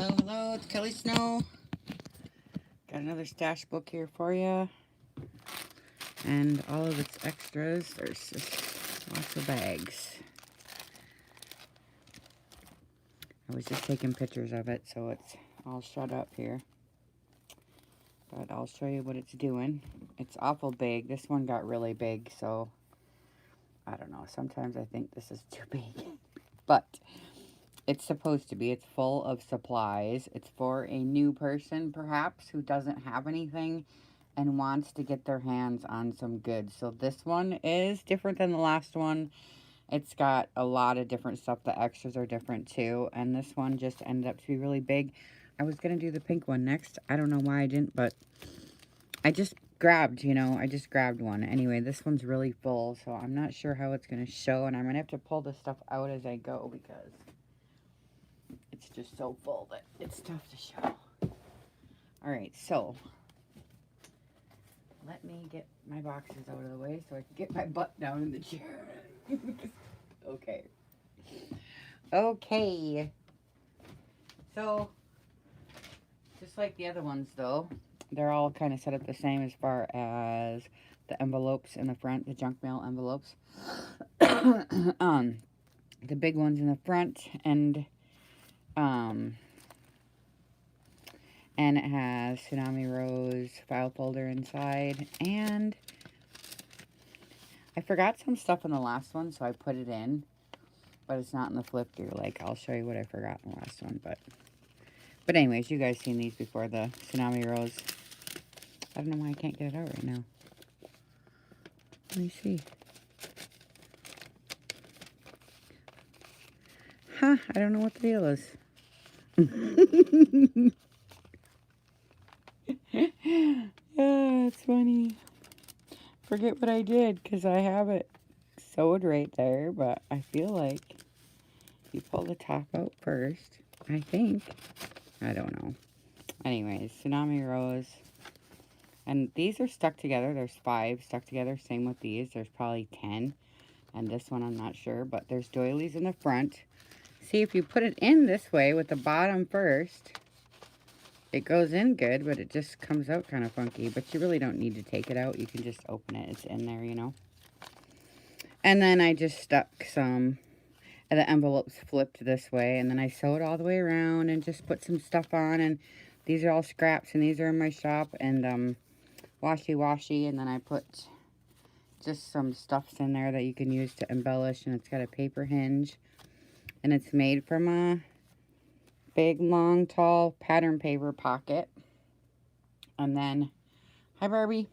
Hello, it's Kelly Snow. Got another stash book here for you. And all of its extras. There's just lots of bags. I was just taking pictures of it, so it's all shut up here. But I'll show you what it's doing. It's awful big. This one got really big, so I don't know. Sometimes I think this is too big. But it's supposed to be. It's full of supplies. It's for a new person, perhaps, who doesn't have anything and wants to get their hands on some goods. So this one is different than the last one. It's got a lot of different stuff. The extras are different too. And this one just ended up to be really big. I was going to do the pink one next. I don't know why I didn't, but I just grabbed, I just grabbed one. Anyway, this one's really full, so I'm not sure how it's going to show. And I'm going to have to pull this stuff out as I go because it's just so full that it's tough to show. All right, so let me get my boxes out of the way so I can get my butt down in the chair. Okay. Okay. So, just like the other ones, though, they're all kind of set up the same as far as the envelopes in the front, the junk mail envelopes. The big ones in the front, and it has Tsunami Rose file folder inside, and I forgot some stuff in the last one, so I put it in, but it's not in the flip through. Like, I'll show you what I forgot in the last one, but anyways, you guys seen these before, the Tsunami Rose. I don't know why I can't get it out right now. Let me see. Huh, I don't know what the deal is. Yeah, it's funny. Forget what I did because I have it sewed right there, but I feel like you pull the top out first, I think. I don't know. Anyways, Tsunami Rose. And these are stuck together. There's 5 stuck together. Same with these. There's probably 10. And this one I'm not sure, but there's doilies in the front. See, if you put it in this way with the bottom first, it goes in good, but it just comes out kind of funky. But you really don't need to take it out. You can just open it. It's in there, And then I just stuck some of the envelopes flipped this way. And then I sewed all the way around and just put some stuff on. And these are all scraps. And these are in my shop. And washi. And then I put just some stuffs in there that you can use to embellish. And it's got a paper hinge. And it's made from a big, long, tall pattern paper pocket. And then, hi Barbie.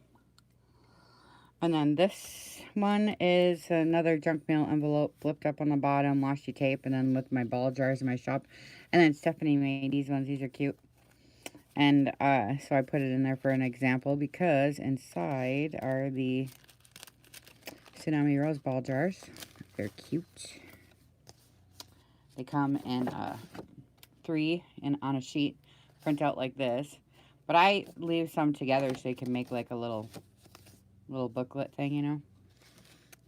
And then this one is another junk mail envelope flipped up on the bottom, washi tape, and then with my ball jars in my shop. And then Stephanie made these ones. These are cute. And so I put it in there for an example because inside are the Tsunami Rose ball jars. They're cute. They come in 3 and on a sheet, print out like this. But I leave some together so you can make like a little booklet thing,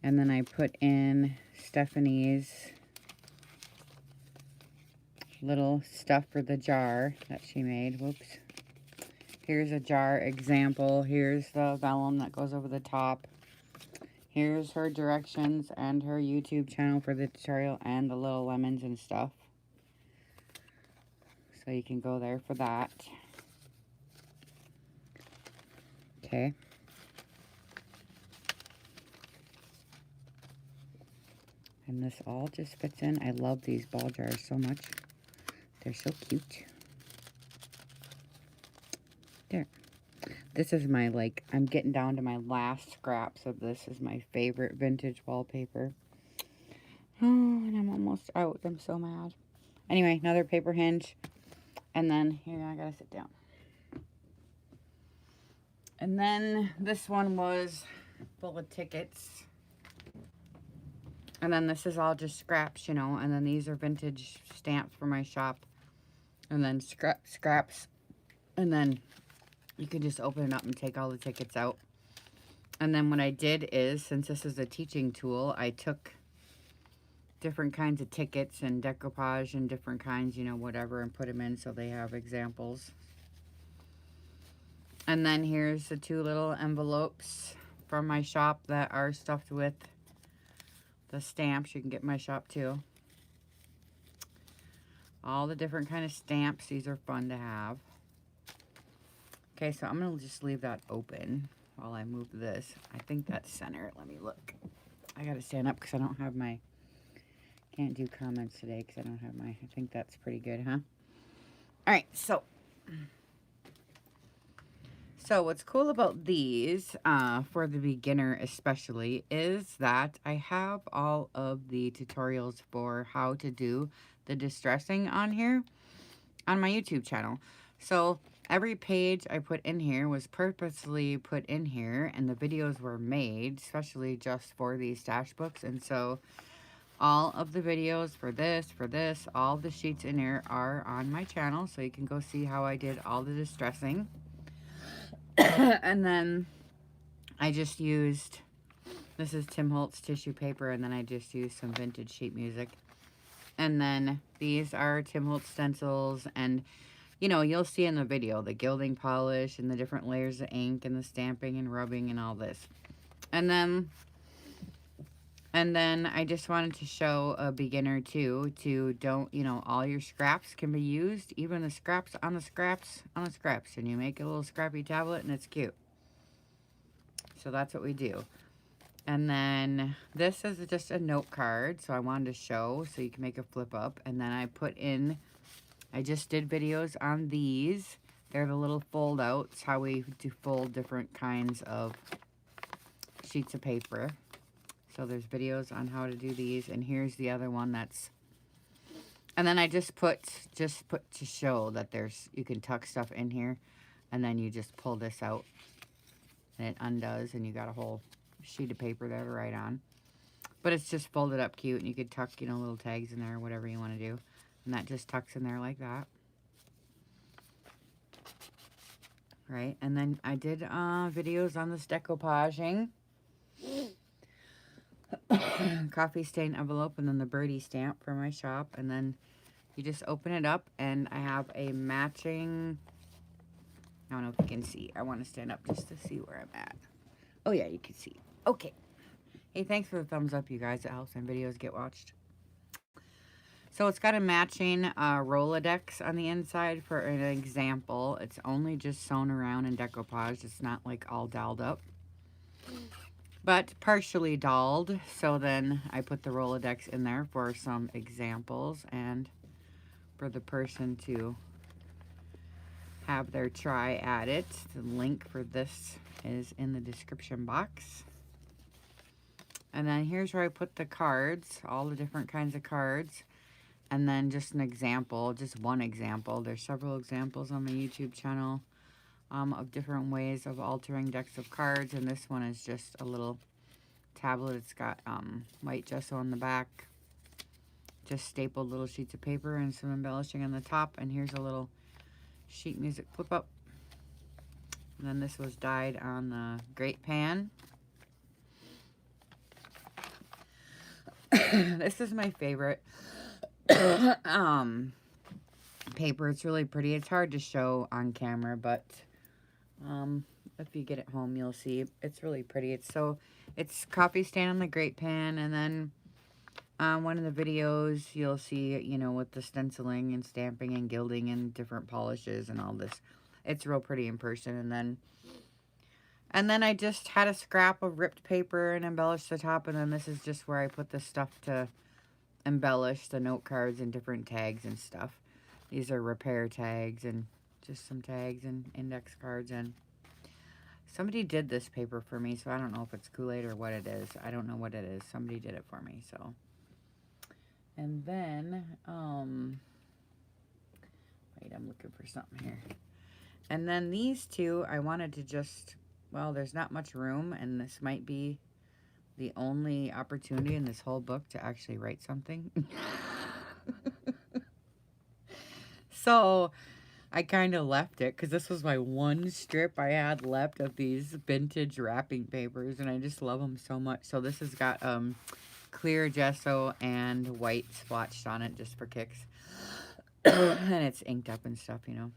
And then I put in Stephanie's little stuff for the jar that she made. Whoops. Here's a jar example. Here's the vellum that goes over the top. Here's her directions and her YouTube channel for the tutorial and the little lemons and stuff. So you can go there for that. Okay. And this all just fits in. I love these ball jars so much. They're so cute. There. This is my, I'm getting down to my last scraps of this. Is my favorite vintage wallpaper. Oh, and I'm almost out. I'm so mad. Anyway, another paper hinge. And then, here, I gotta sit down. And then this one was full of tickets. And then this is all just scraps, And then these are vintage stamps for my shop. And then scraps. And then you can just open it up and take all the tickets out. And then what I did is, since this is a teaching tool, I took different kinds of tickets and decoupage and different kinds, you know, whatever, and put them in so they have examples. And then here's the 2 little envelopes from my shop that are stuffed with the stamps. You can get in my shop too. All the different kind of stamps. These are fun to have. Okay, so I'm going to just leave that open while I move this. I think that's center. Let me look. I got to stand up because I don't have my... Can't do comments today because I don't have my... I think that's pretty good, huh? All right, so what's cool about these, for the beginner especially, is that I have all of the tutorials for how to do the distressing on here on my YouTube channel. So every page I put in here was purposely put in here, and the videos were made especially just for these stash books. And so all of the videos for this, all the sheets in here are on my channel, so you can go see how I did all the distressing. And then I just used, this is Tim Holtz tissue paper, and then I just used some vintage sheet music. And then these are Tim Holtz stencils, and you know, you'll see in the video the gilding polish and the different layers of ink and the stamping and rubbing and all this. And then I just wanted to show a beginner too, to don't, you know, all your scraps can be used, even the scraps on the scraps on the scraps, and you make a little scrappy tablet and it's cute. So that's what we do. And then this is just a note card, so I wanted to show so you can make a flip up. And then I put in, I just did videos on these. They're the little fold outs, how we do fold different kinds of sheets of paper. So there's videos on how to do these, and here's the other one that's, and then I just put to show that there's, you can tuck stuff in here, and then you just pull this out, and it undoes, and you got a whole sheet of paper there to write on. But it's just folded up cute, and you could tuck, you know, little tags in there, whatever you want to do, and that just tucks in there like that. Right, and then I did videos on this decoupaging. Coffee stain envelope, and then the birdie stamp for my shop, and then you just open it up, and I have a matching, I don't know if you can see, I want to stand up just to see where I'm at. Oh yeah, you can see. Okay. Hey, thanks for the thumbs up, you guys. It helps my videos get watched. So it's got a matching Rolodex on the inside for an example. It's only just sewn around and decoupaged. It's not like all dolled up, but partially dolled. So then I put the Rolodex in there for some examples and for the person to have their try at it. The link for this is in the description box. And then here's where I put the cards, all the different kinds of cards. And then just an example, just one example. There's several examples on my YouTube channel of different ways of altering decks of cards. And this one is just a little tablet. It's got white gesso on the back, just stapled little sheets of paper and some embellishing on the top. And here's a little sheet music flip up. And then this was dyed on the grate pan. This is my favorite paper. It's really pretty. It's hard to show on camera, but if you get it home, you'll see. It's really pretty. It's coffee stain on the grate pan, and then one of the videos you'll see, you know, with the stenciling and stamping and gilding and different polishes and all this. It's real pretty in person. And then I just had a scrap of ripped paper and embellished the top, and then this is just where I put the stuff to embellish the note cards and different tags and stuff. These are repair tags and just some tags and index cards. And somebody did this paper for me, so I don't know if it's Kool-Aid or what it is. I don't know what it is. Somebody did it for me, so. And then, wait, I'm looking for something here. And then these two, I wanted to just, well, there's not much room, and this might be the only opportunity in this whole book to actually write something. So I kind of left it because this was my one strip I had left of these vintage wrapping papers, and I just love them so much. So this has got clear gesso and white splotched on it just for kicks. And it's inked up and stuff, you know.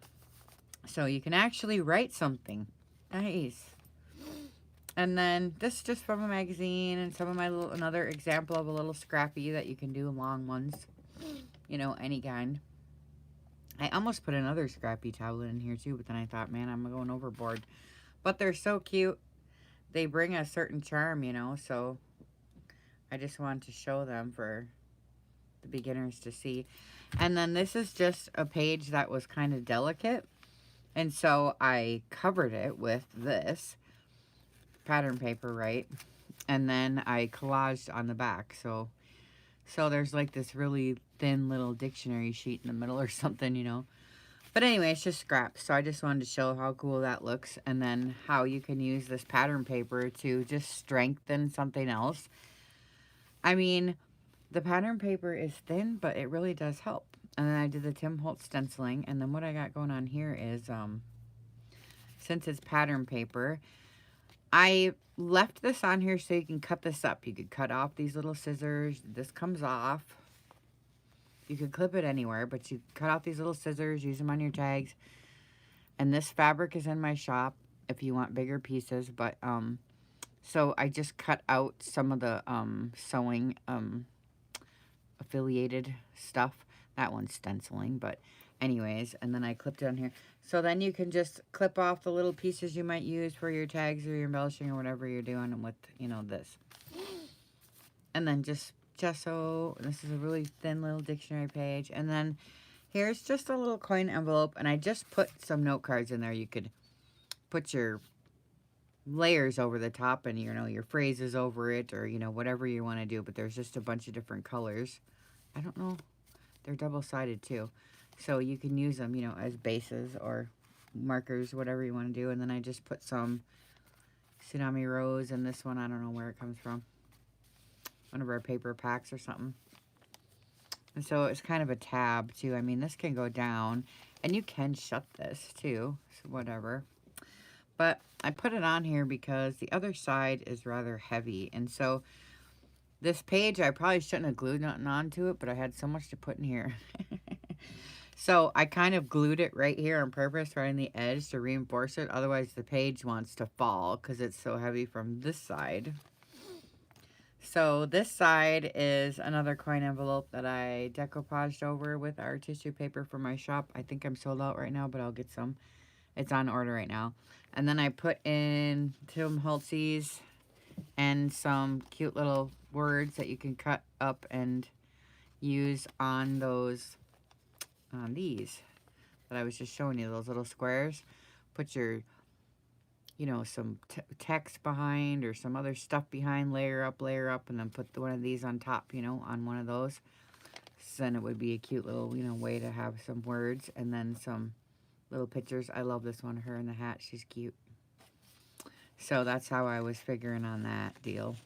So you can actually write something. Nice. And then this is just from a magazine and some of my little, another example of a little scrappy that you can do long ones. You know, any kind. I almost put another scrappy tablet in here too, but then I thought, man, I'm going overboard. But they're so cute. They bring a certain charm, you know, so I just wanted to show them for the beginners to see. And then this is just a page that was kind of delicate. And so I covered it with this pattern paper, right? And then I collaged on the back. So there's like this really thin little dictionary sheet in the middle or something, you know. But anyway, it's just scraps. So I just wanted to show how cool that looks. And then how you can use this pattern paper to just strengthen something else. I mean, the pattern paper is thin, but it really does help. And then I did the Tim Holtz stenciling. And then what I got going on here is, since it's pattern paper, I left this on here so you can cut this up. You could cut off these little scissors. This comes off. You could clip it anywhere, but you cut out these little scissors, use them on your tags. And this fabric is in my shop if you want bigger pieces. But, so I just cut out some of the sewing affiliated stuff. That one's stenciling, but anyways, and then I clipped it on here. So then you can just clip off the little pieces you might use for your tags or your embellishing or whatever you're doing with, you know, this. And then just gesso. This is a really thin little dictionary page. And then here's just a little coin envelope, and I just put some note cards in there. You could put your layers over the top and, you know, your phrases over it, or, you know, whatever you want to do. But there's just a bunch of different colors. I don't know. They're double-sided too. So you can use them, you know, as bases or markers, whatever you want to do. And then I just put some Tsunami Rose in this one. I don't know where it comes from. One of our paper packs or something. And so it's kind of a tab too. I mean, this can go down. And you can shut this too. So whatever. But I put it on here because the other side is rather heavy. And so this page, I probably shouldn't have glued nothing onto it, but I had so much to put in here. So I kind of glued it right here on purpose, right on the edge to reinforce it. Otherwise, the page wants to fall because it's so heavy from this side. So this side is another coin envelope that I decoupaged over with our tissue paper for my shop. I think I'm sold out right now, but I'll get some. It's on order right now. And then I put in Tim Holtz's and some cute little words that you can cut up and use on those, these that I was just showing you, those little squares. Put your, you know, some text behind or some other stuff behind, layer up, and then put one of these on top, you know, on one of those. So then it would be a cute little, you know, way to have some words and then some little pictures. I love this one, her in the hat. She's cute. So that's how I was figuring on that deal.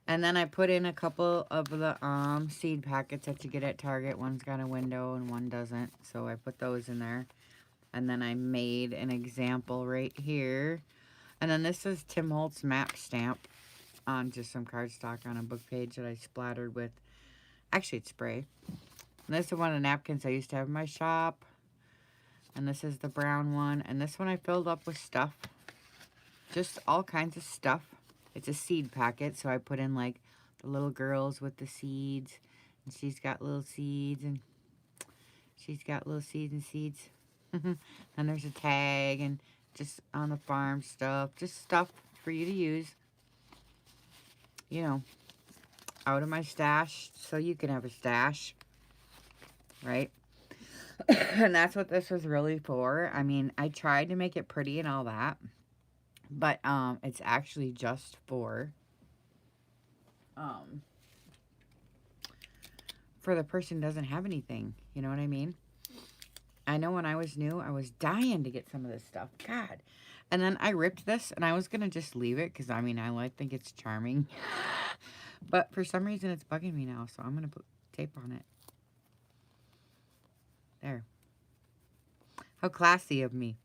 And then I put in a couple of the seed packets that you get at Target. One's got a window and one doesn't. So I put those in there. And then I made an example right here. And then this is Tim Holtz map stamp on just some cardstock on a book page that I splattered with, actually it's spray. And this is one of the napkins I used to have in my shop. And this is the brown one. And this one I filled up with stuff. Just all kinds of stuff. It's a seed packet, so I put in like the little girls with the seeds. And she's got little seeds and she's got little seeds and seeds. And there's a tag and just on the farm stuff. Just stuff for you to use. You know, out of my stash so you can have a stash. Right? And that's what this was really for. I mean, I tried to make it pretty and all that. But it's actually just for the person who doesn't have anything. You know what I mean? I know when I was new, I was dying to get some of this stuff. God. And then I ripped this, and I was going to just leave it, because, I mean, I think it's charming. But for some reason, it's bugging me now, so I'm going to put tape on it. There. How classy of me.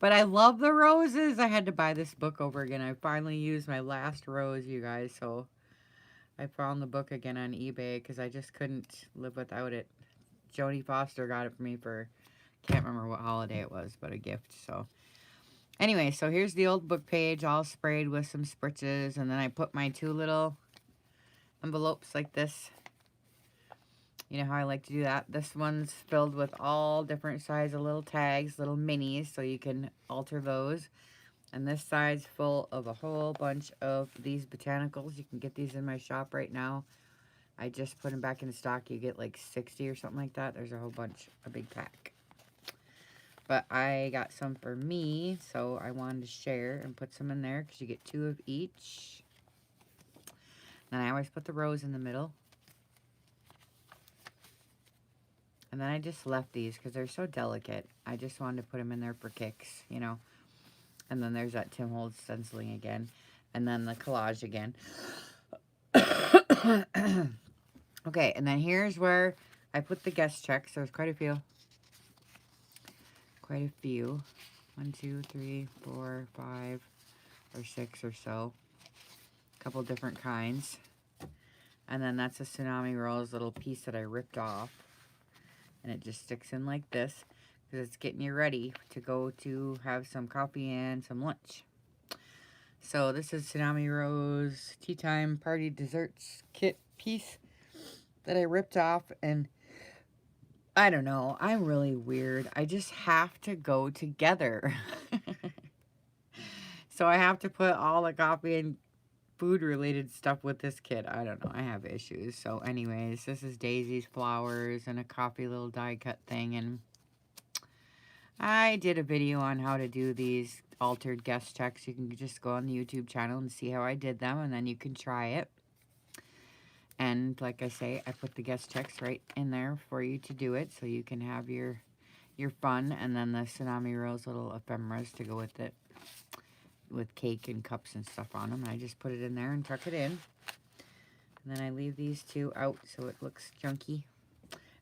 But I love the roses. I had to buy this book over again. I finally used my last rose, you guys. So I found the book again on eBay because I just couldn't live without it. Jodie Foster got it for me for, can't remember what holiday it was, but a gift. So anyway, so here's the old book page all sprayed with some spritzes. And then I put my 2 little envelopes like this. You know how I like to do that. This one's filled with all different size of little tags, little minis, so you can alter those. And this side's full of a whole bunch of these botanicals. You can get these in my shop right now. I just put them back in stock. You get like 60 or something like that. There's a whole bunch, a big pack. But I got some for me, so I wanted to share and put some in there because you get 2 of each. And I always put the rose in the middle. And then I just left these because they're so delicate. I just wanted to put them in there for kicks, you know. And then there's that Tim Holtz stenciling again. And then the collage again. Okay, and then here's where I put the guest checks. There's quite a few. Quite a few. 1, 2, 3, 4, 5, or 6 or so. A couple different kinds. And then that's a Tsunami Rose little piece that I ripped off. And it just sticks in like this because it's getting you ready to go to have some coffee and some lunch. So this is Tsunami Rose Tea Time Party Desserts Kit piece that I ripped off. And I don't know, I'm really weird. I just have to go together. So I have to put all the coffee and food related stuff with this kit. I don't know, I have issues. So anyways, this is Daisy's flowers and a coffee little die cut thing. And I did a video on how to do these altered guest checks. You can just go on the YouTube channel and see how I did them, and then you can try it. And like I say, I put the guest checks right in there for you to do it, so you can have your fun. And then the Tsunami Rose little ephemeras to go with it, with cake and cups and stuff on them. And I just put it in there and tuck it in. And then I leave these 2 out so it looks junky.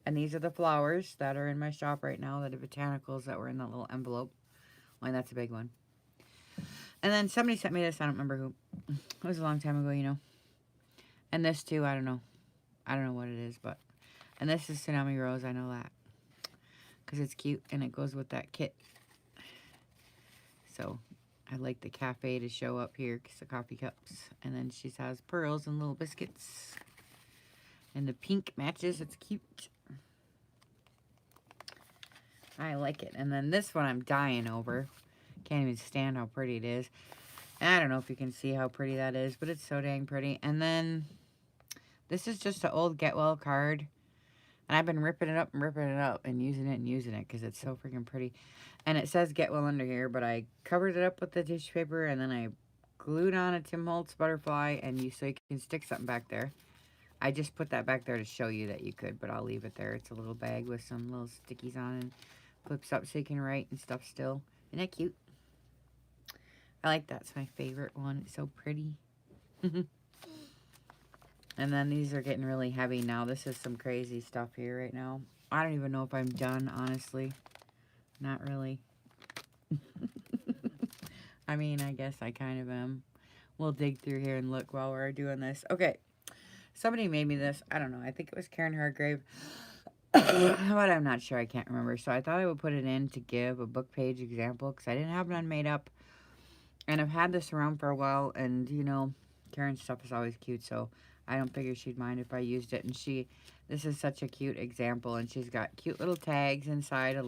And these are the flowers that are in my shop right now, that are botanicals that were in that little envelope. Well, that's a big one. And then somebody sent me this. I don't remember who. It was a long time ago, you know. And this too, I don't know. I don't know what it is, but. And this is Tsunami Rose, I know that. Because it's cute and it goes with that kit. So, I like the cafe to show up here because the coffee cups. And then she has pearls and little biscuits. And the pink matches, it's cute. I like it. And then this one I'm dying over. Can't even stand how pretty it is. And I don't know if you can see how pretty that is, but it's so dang pretty. And then this is just an old Get Well card. And I've been ripping it up and using it because it's so freaking pretty. And it says Get Well under here, but I covered it up with the tissue paper and then I glued on a Tim Holtz butterfly so you can stick something back there. I just put that back there to show you that you could, but I'll leave it there. It's a little bag with some little stickies on it. Flips up so you can write and stuff still. Isn't that cute? I like that. It's my favorite one. It's so pretty. And then these are getting really heavy now. This is some crazy stuff here right now. I don't even know if I'm done, honestly. Not really. I mean, I guess I kind of am. We'll dig through here and look while we're doing this. Okay. Somebody made me this. I don't know. I think it was Karen Hargrave. But I'm not sure. I can't remember. So I thought I would put it in to give a book page example because I didn't have none made up. And I've had this around for a while. And, you know, Karen's stuff is always cute. So I don't figure she'd mind if I used it. And this is such a cute example. And she's got cute little tags inside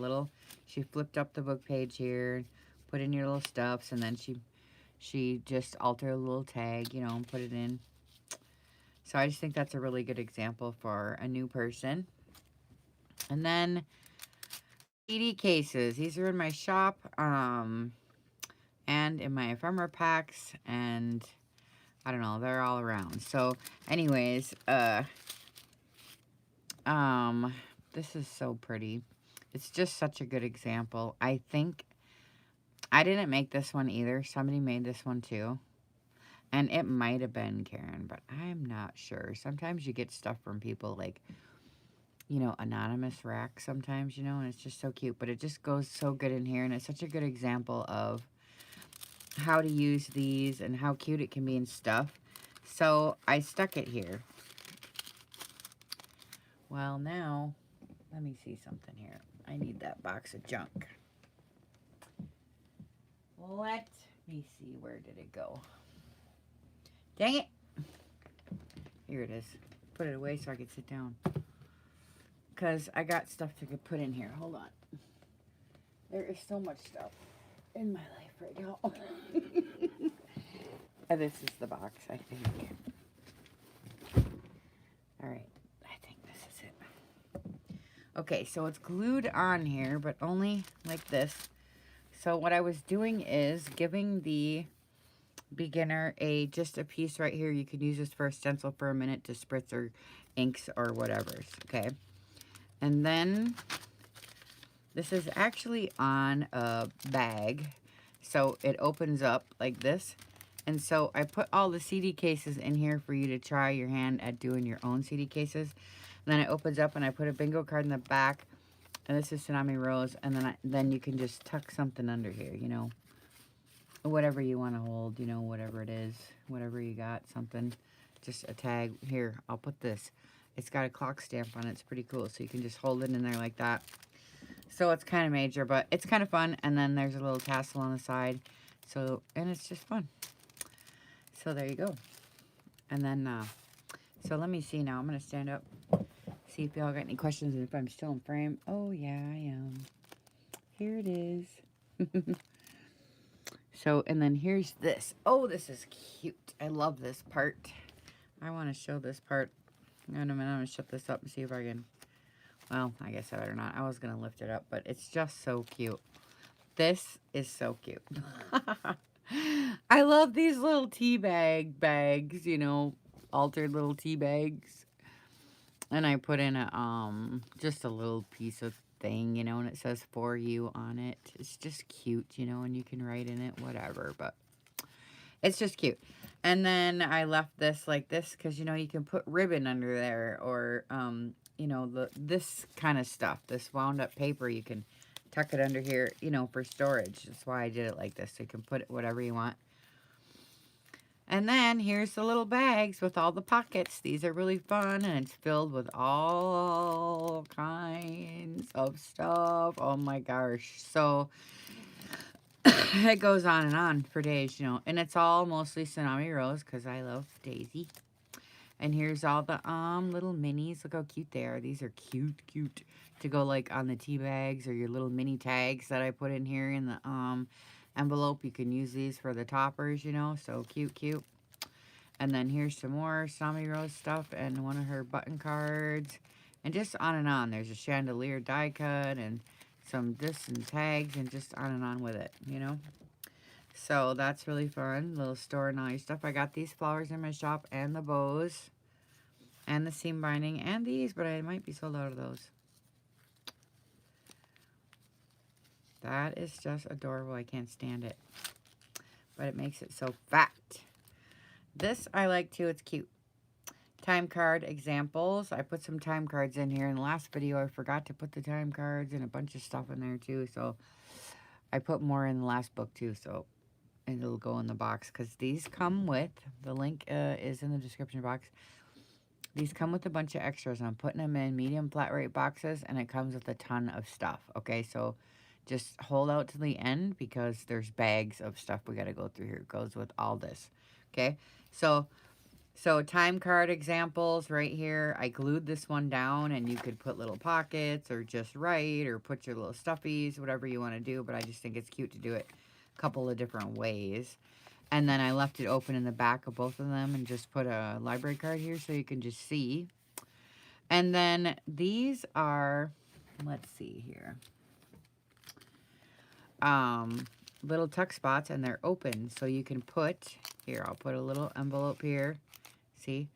she flipped up the book page here. Put in your little stuffs. And then she just altered a little tag, you know, and put it in. So I just think that's a really good example for a new person. And then CD cases. These are in my shop and in my ephemera packs, and I don't know, they're all around. So anyways, this is so pretty. It's just such a good example. I think I didn't make this one either. Somebody made this one too. And it might have been Karen, but I'm not sure. Sometimes you get stuff from people like you know, anonymous rack sometimes, you know, and it's just so cute. But it just goes so good in here, and it's such a good example of how to use these and how cute it can be and stuff. So I stuck it here. Well, now, let me see something here. I need that box of junk. Let me see, where did it go? Dang it! Here it is. Put it away so I can sit down. Because I got stuff to put in here. Hold on. There is so much stuff in my life right now. This is the box, I think. Alright, I think this is it. Okay, so it's glued on here, but only like this. So what I was doing is giving the beginner just a piece right here. You could use this for a stencil for a minute to spritz or inks or whatever's, okay? And then this is actually on a bag, so it opens up like this. And so I put all the CD cases in here for you to try your hand at doing your own CD cases. And then it opens up and I put a bingo card in the back. And this is Tsunami Rose. And then you can just tuck something under here, you know. Whatever you want to hold, you know, whatever it is. Whatever you got, something. Just a tag. Here, I'll put this. It's got a clock stamp on it. It's pretty cool. So you can just hold it in there like that. So it's kind of major, but it's kind of fun. And then there's a little tassel on the side. So, and it's just fun. So there you go. And then, so let me see now. I'm going to stand up. See if y'all got any questions and if I'm still in frame. Oh, yeah, I am. Here it is. So, and then here's this. Oh, this is cute. I love this part. I want to show this part. In a minute, I'm going to shut this up and see if I can. Well, I guess I better not. I was going to lift it up, but it's just so cute. This is so cute. I love these little tea bags, you know, altered little tea bags. And I put in a, just a little piece of thing, you know, and it says for you on it. It's just cute, you know, and you can write in it, whatever, but it's just cute. And then I left this like this because, you know, you can put ribbon under there or, you know, this kind of stuff, this wound up paper, you can tuck it under here, you know, for storage. That's why I did it like this. So you can put it whatever you want. And then here's the little bags with all the pockets. These are really fun, and it's filled with all kinds of stuff. Oh my gosh. So it goes on for days, you know. And it's all mostly Tsunami Rose because I love Daisy. And here's all the little minis. Look how cute they are. These are cute to go like on the tea bags or your little mini tags that I put in here in the envelope. You can use these for the toppers, you know. So cute. And then here's some more Tsunami Rose stuff and one of her button cards. And just on and on. There's a chandelier die cut and some discs and tags and just on and on with it, you know. So that's really fun. Little store and all your stuff. I got these flowers in my shop and the bows and the seam binding and these, but I might be sold out of those. That is just adorable. I can't stand it. But it makes it so fat. This I like too. It's cute. Time card examples. I put some time cards in here. In the last video, I forgot to put the time cards and a bunch of stuff in there too. So I put more in the last book too. So and it'll go in the box because these come with, the link is in the description box. These come with a bunch of extras. I'm putting them in medium flat rate boxes and it comes with a ton of stuff. Okay, so just hold out to the end because there's bags of stuff we got to go through here. It goes with all this. Okay, so time card examples right here. I glued this one down and you could put little pockets or just write or put your little stuffies, whatever you want to do. But I just think it's cute to do it a couple of different ways. And then I left it open in the back of both of them and just put a library card here so you can just see. And then these are, let's see here. Little tuck spots and they're open. So you can put, here, I'll put a little envelope here. See?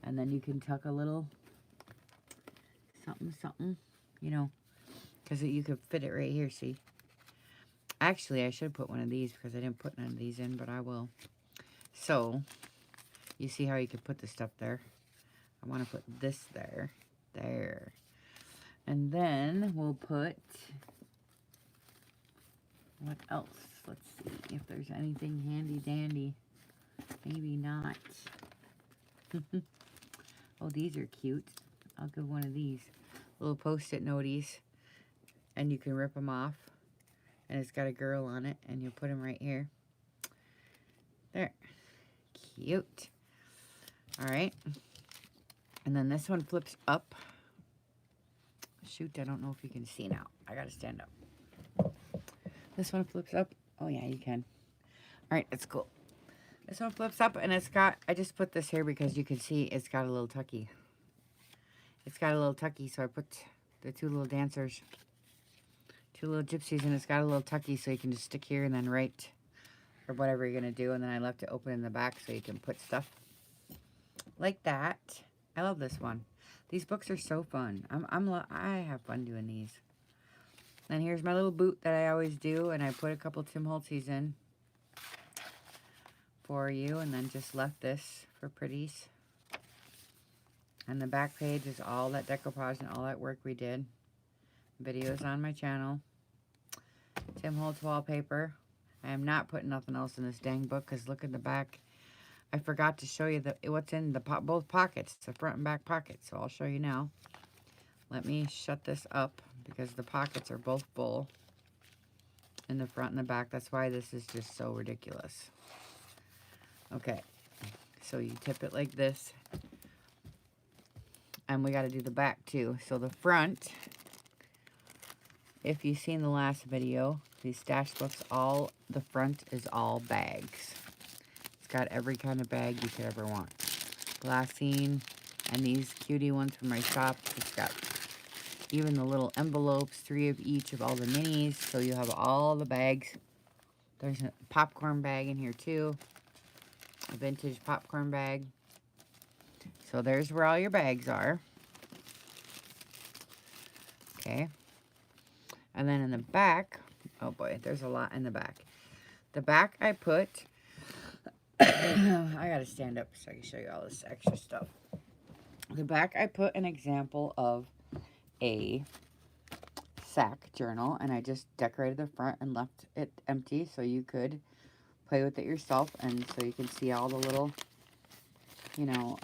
And then you can tuck a little something, you know, because you could fit it right here, see? Actually, I should put one of these because I didn't put none of these in, but I will. So, you see how you can put the stuff there? I want to put this there. And then we'll put, what else? Let's see if there's anything handy dandy. Maybe not. Oh, these are cute. I'll give one of these. Little post-it noties. And you can rip them off. And it's got a girl on it. And you put them right here. There. Cute. Alright. And then this one flips up. Shoot, I don't know if you can see now. I gotta stand up. This one flips up. Oh yeah, you can. Alright, it's cool. This one flips up and it's got, I just put this here because you can see it's got a little tucky. It's got a little tucky, so I put the two little dancers, two little gypsies, and it's got a little tucky so you can just stick here and then write or whatever you're gonna do. And then I left it open in the back so you can put stuff like that. I love this one. These books are so fun. I have fun doing these. And here's my little boot that I always do, and I put a couple Tim Holtz's in for you, and then just left this for pretties. And the back page is all that decoupage and all that work we did. Videos on my channel. Tim Holtz wallpaper. I am not putting nothing else in this dang book because look at the back. I forgot to show you what's in the both pockets, the front and back pockets. So I'll show you now. Let me shut this up because the pockets are both full in the front and the back. That's why this is just so ridiculous. Okay, so you tip it like this. And we got to do the back too. So the front, if you've seen the last video, these stash books, the front is all bags. It's got every kind of bag you could ever want. Glassine, and these cutie ones from my shop. It's got even the little envelopes, 3 of each of all the minis. So you have all the bags. There's a popcorn bag in here too. A vintage popcorn bag. So there's where all your bags are. Okay. And then in the back, oh boy, there's a lot in the back. The back I put, I gotta stand up so I can show you all this extra stuff. The back I put an example of a sack journal, and I just decorated the front and left it empty so you could play with it yourself, and so you can see all the little, you know,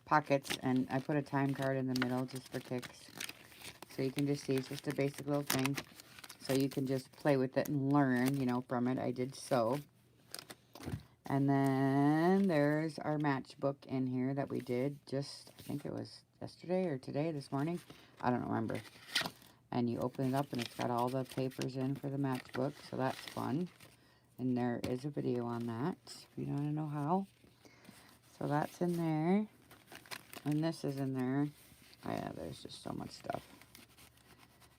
pockets. And I put a time card in the middle just for kicks, so you can just see it's just a basic little thing, so you can just play with it and learn, you know, from it. I did so. And then there's our matchbook in here that we did just, I think it was yesterday or today, this morning, I don't remember. And you open it up and it's got all the papers in for the matchbook, so that's fun. And there is a video on that if you want to know how. So that's in there. And this is in there. Oh yeah, there's just so much stuff.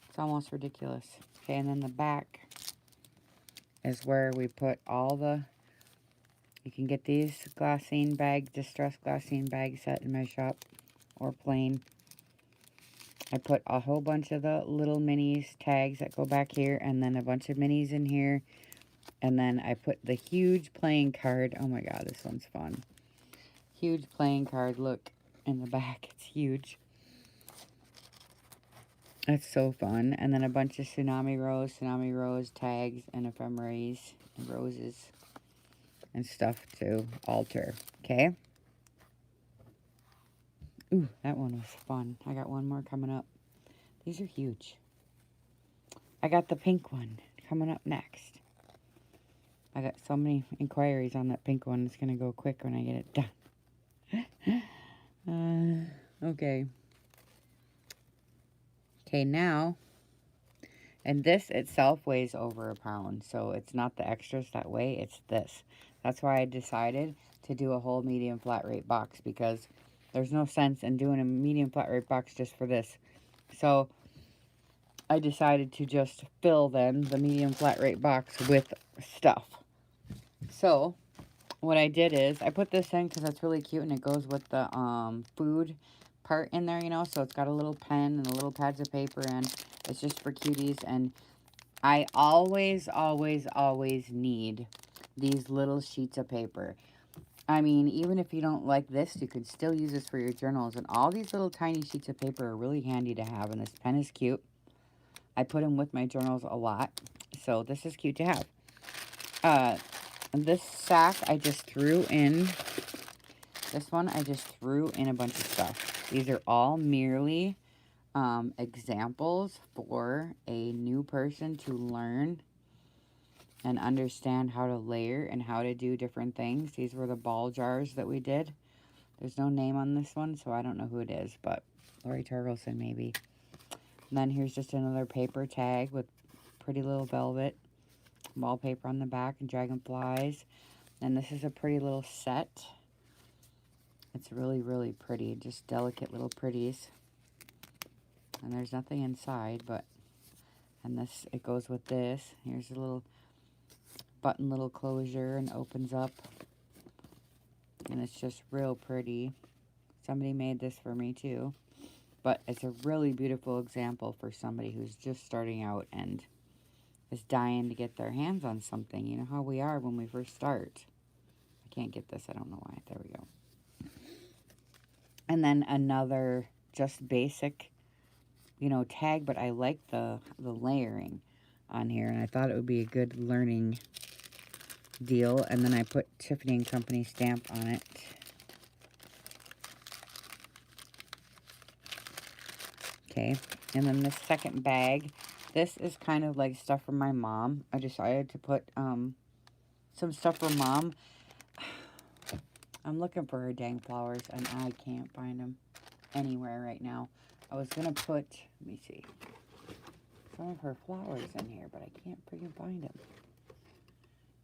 It's almost ridiculous. Okay, and then the back is where we put all the, you can get these glassine bag, distressed glassine bag set in my shop, or plain. I put a whole bunch of the little minis tags that go back here, and then a bunch of minis in here. And then I put the huge playing card. Oh my god, this one's fun. Huge playing card, look, in the back. It's huge. That's so fun. And then a bunch of tsunami rose tags, and ephemeris, and roses, and stuff to alter. Okay? Ooh, that one was fun. I got one more coming up. These are huge. I got the pink one coming up next. I got so many inquiries on that pink one. It's going to go quick when I get it done. Okay. Okay, now, and this itself weighs over a pound. So it's not the extras that weigh, it's this. That's why I decided to do a whole medium flat rate box, because there's no sense in doing a medium flat rate box just for this. So I decided to just fill then the medium flat rate box with stuff. So what I did is I put this in because it's really cute and it goes with the food part in there, you know. So it's got a little pen and a little pads of paper, and it's just for cuties. And I always need these little sheets of paper. I mean, even if you don't like this, you could still use this for your journals. And all these little tiny sheets of paper are really handy to have. And this pen is cute. I put them with my journals a lot. So this is cute to have. This sack I just threw in. This one I just threw in a bunch of stuff. These are all merely examples for a new person to learn and understand how to layer and how to do different things. These were the ball jars that we did. There's no name on this one, so I don't know who it is, but Lori Torgelson maybe. And then here's just another paper tag with pretty little velvet wallpaper on the back and dragonflies. And this is a pretty little set. It's really, really pretty. Just delicate little pretties. And there's nothing inside, but... And this, it goes with this. Here's a little button little closure and opens up. And it's just real pretty. Somebody made this for me too. But it's a really beautiful example for somebody who's just starting out and is dying to get their hands on something. You know how we are when we first start. I can't get this. I don't know why. There we go. And then another just basic, you know, tag. But I like the layering on here. And I thought it would be a good learning deal. And then I put Tiffany & Company stamp on it. Okay. And then this second bag. This is kind of like stuff from my mom. I decided to put some stuff for Mom. I'm looking for her dang flowers, and I can't find them anywhere right now. I was going to put, let me see, some of her flowers in here, but I can't freaking find them.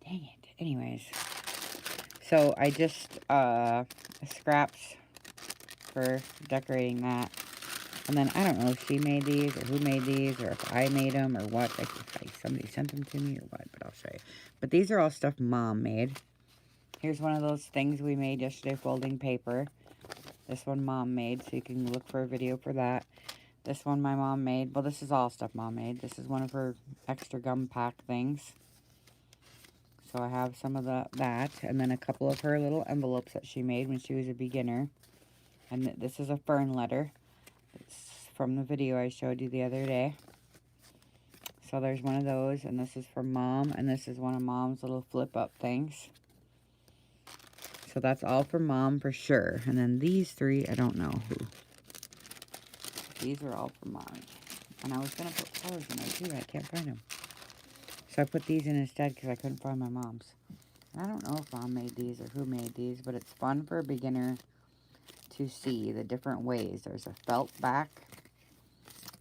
Dang it. Anyways, so I just scraps for decorating that. And then I don't know if she made these or who made these or if I made them or what. Like somebody sent them to me or what, but I'll show you. But these are all stuff Mom made. Here's one of those things we made yesterday, folding paper. This one Mom made, so you can look for a video for that. This one my mom made. Well, this is all stuff Mom made. This is one of her extra gum pack things. So I have some of that. And then a couple of her little envelopes that she made when she was a beginner. And this is a fern letter. It's from the video I showed you the other day. So there's one of those, and this is from Mom, and this is one of Mom's little flip-up things. So that's all for Mom for sure. And then these three, I don't know who. These are all for Mommy. And I was going to put flowers in there too, I can't find them. So I put these in instead because I couldn't find my mom's. And I don't know if Mom made these or who made these, but it's fun for a beginner to see the different ways. There's a felt back.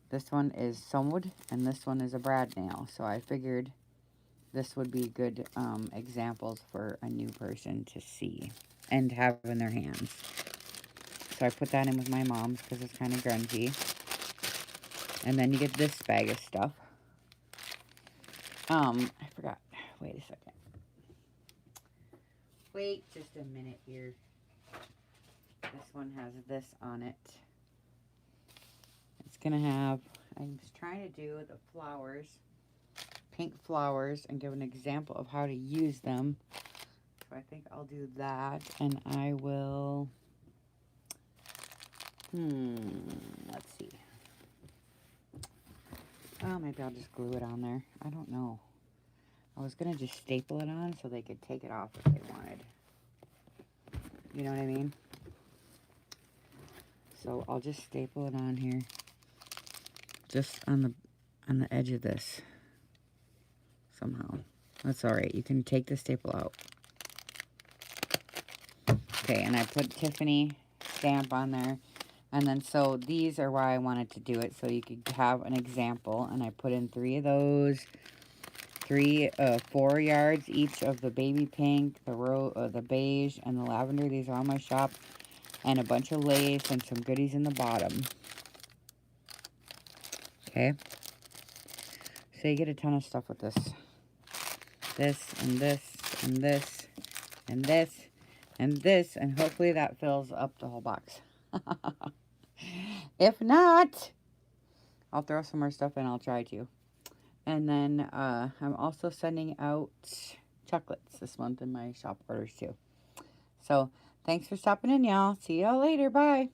This one is sewed, and this one is a brad nail. So I figured this would be good examples for a new person to see and have in their hands. So I put that in with my mom's because it's kind of grungy. And then you get this bag of stuff. I forgot. Wait a second. Wait just a minute here. This one has this on it. It's going to have, I was trying to do the flowers, pink flowers, and give an example of how to use them. So I think I'll do that, and I will, let's see. Oh, maybe I'll just glue it on there. I don't know. I was going to just staple it on so they could take it off if they wanted. You know what I mean? So I'll just staple it on here. Just on the edge of this. Somehow. That's alright. You can take the staple out. Okay, and I put Tiffany stamp on there. And then, so these are why I wanted to do it. So you could have an example. And I put in 3 of those. 4 yards each of the baby pink, the beige, and the lavender. These are on my shop. And a bunch of lace and some goodies in the bottom. Okay. So you get a ton of stuff with this. This, and this, and this, and this, and this. And hopefully that fills up the whole box. If not, I'll throw some more stuff in. I'll try to. And then I'm also sending out chocolates this month in my shop orders too. So thanks for stopping in, y'all. See y'all later. Bye.